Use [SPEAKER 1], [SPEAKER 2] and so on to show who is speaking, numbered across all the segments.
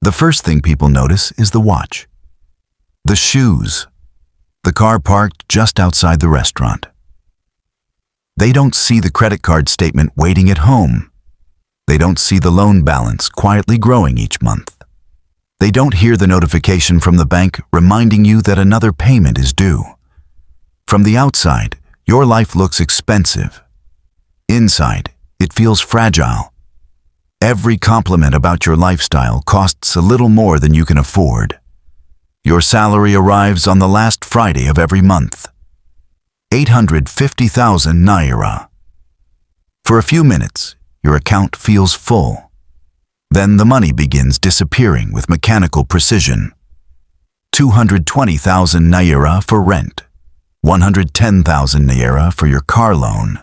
[SPEAKER 1] The first thing people notice is the watch, the shoes, the car parked just outside the restaurant. They don't see the credit card statement waiting at home. They don't see the loan balance quietly growing each month. They don't hear the notification from the bank reminding you that another payment is due. From the outside, your life looks expensive. Inside, it feels fragile. Every compliment about your lifestyle costs a little more than you can afford. Your salary arrives on the last Friday of every month. 850,000 naira. For a few minutes, your account feels full. Then the money begins disappearing with mechanical precision. 220,000 naira for rent, 110,000 naira for your car loan,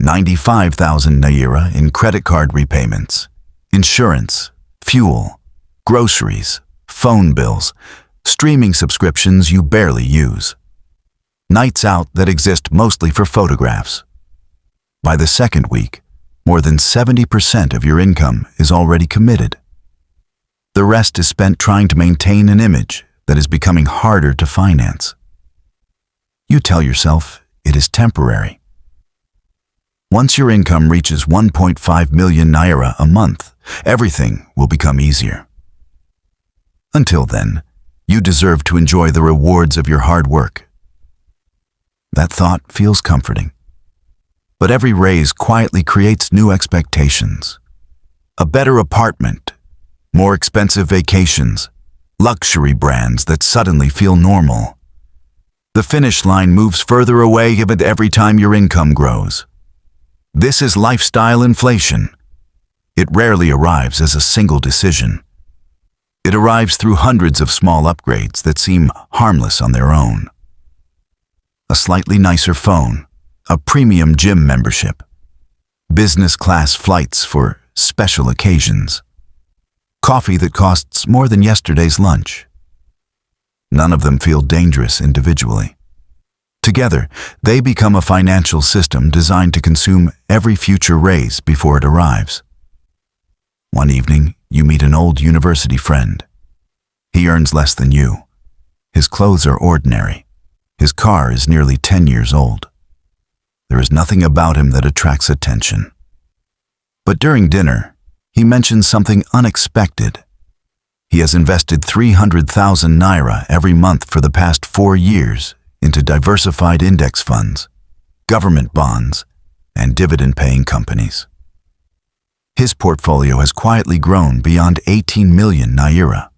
[SPEAKER 1] 95,000 naira in credit card repayments, insurance, fuel, groceries, phone bills, streaming subscriptions you barely use, nights out that exist mostly for photographs. By the second week, more than 70% of your income is already committed. The rest is spent trying to maintain an image that is becoming harder to finance. You tell yourself it is temporary. Once your income reaches 1.5 million naira a month, everything will become easier. Until then, you deserve to enjoy the rewards of your hard work. That thought feels comforting. But every raise quietly creates new expectations. A better apartment, more expensive vacations, luxury brands that suddenly feel normal. The finish line moves further away every time your income grows. This is lifestyle inflation. It rarely arrives as a single decision. It arrives through hundreds of small upgrades that seem harmless on their own. A slightly nicer phone, a premium gym membership, business class flights for special occasions, coffee that costs more than yesterday's lunch. None of them feel dangerous individually. Together, they become a financial system designed to consume every future raise before it arrives. One evening, you meet an old university friend. He earns less than you. His clothes are ordinary. His car is nearly 10 years old. There is nothing about him that attracts attention. But during dinner, he mentions something unexpected. He has invested 300,000 naira every month for the past 4 years into diversified index funds, government bonds, and dividend-paying companies. His portfolio has quietly grown beyond 18 million naira.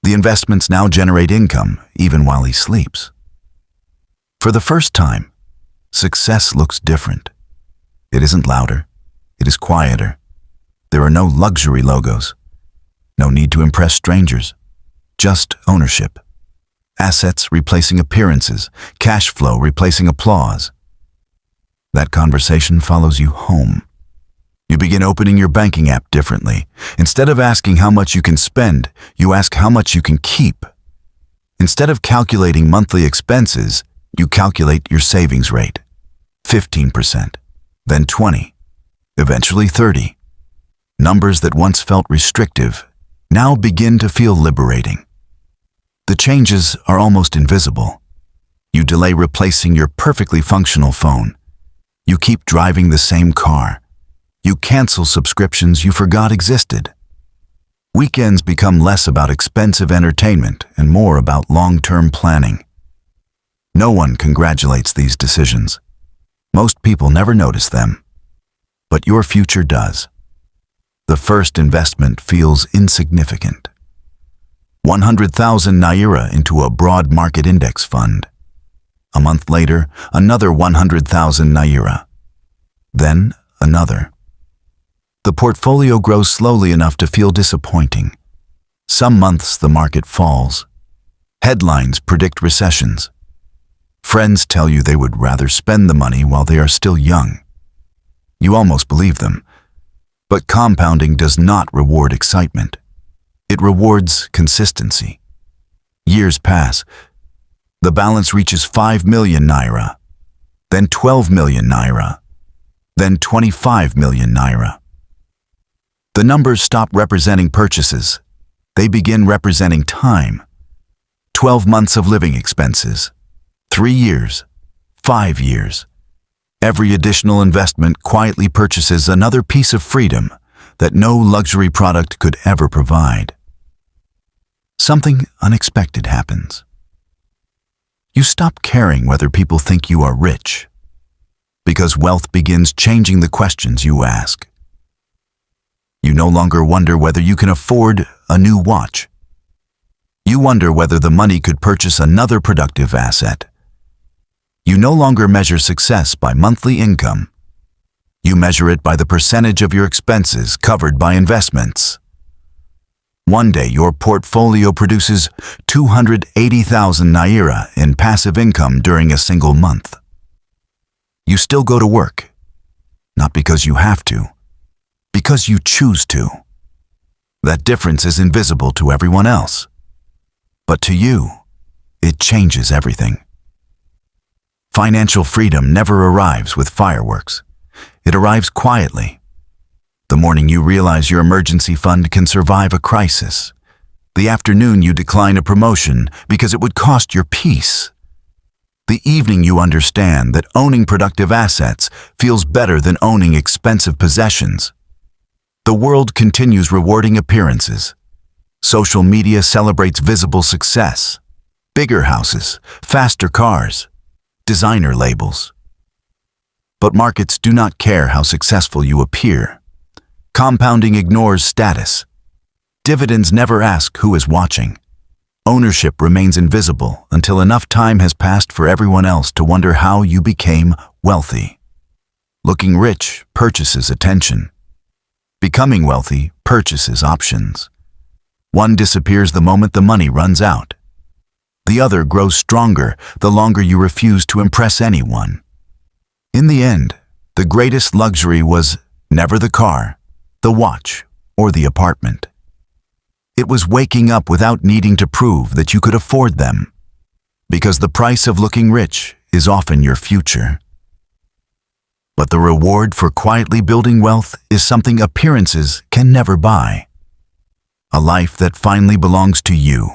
[SPEAKER 1] The investments now generate income even while he sleeps. For the first time, success looks different. It isn't louder. It is quieter. There are no luxury logos. No need to impress strangers. Just ownership. Assets replacing appearances. Cash flow replacing applause. That conversation follows you home. You begin opening your banking app differently. Instead of asking how much you can spend, you ask how much you can keep. Instead of calculating monthly expenses, you calculate your savings rate. 15%, then 20%, eventually 30%. Numbers that once felt restrictive now begin to feel liberating. The changes are almost invisible. You delay replacing your perfectly functional phone. You keep driving the same car. You cancel subscriptions you forgot existed. Weekends become less about expensive entertainment and more about long-term planning. No one congratulates these decisions. Most people never notice them. But your future does. The first investment feels insignificant. 100,000 naira into a broad market index fund. A month later, another 100,000 naira. Then another. The portfolio grows slowly enough to feel disappointing. Some months the market falls. Headlines predict recessions. Friends tell you they would rather spend the money while they are still young. You almost believe them. But compounding does not reward excitement. It rewards consistency. Years pass. The balance reaches 5 million naira, then 12 million naira, then 25 million naira. The numbers stop representing purchases. They begin representing time. 12 months of living expenses. 3 years. 5 years. Every additional investment quietly purchases another piece of freedom that no luxury product could ever provide. Something unexpected happens. You stop caring whether people think you are rich, because wealth begins changing the questions you ask. You no longer wonder whether you can afford a new watch. You wonder whether the money could purchase another productive asset. You no longer measure success by monthly income. You measure it by the percentage of your expenses covered by investments. One day your portfolio produces 280,000 naira in passive income during a single month. You still go to work, not because you have to, because you choose to. That difference is invisible to everyone else, but to you, it changes everything. Financial freedom never arrives with fireworks. It arrives quietly. The morning you realize your emergency fund can survive a crisis. The afternoon you decline a promotion because it would cost your peace. The evening you understand that owning productive assets feels better than owning expensive possessions. The world continues rewarding appearances. Social media celebrates visible success. Bigger houses, faster cars, designer labels. But markets do not care how successful you appear. Compounding ignores status. Dividends never ask who is watching. Ownership remains invisible until enough time has passed for everyone else to wonder how you became wealthy. Looking rich purchases attention. Becoming wealthy purchases options. One disappears the moment the money runs out. The other grows stronger the longer you refuse to impress anyone. In the end, the greatest luxury was never the car, the watch, or the apartment. It was waking up without needing to prove that you could afford them, because the price of looking rich is often your future. But the reward for quietly building wealth is something appearances can never buy. A life that finally belongs to you.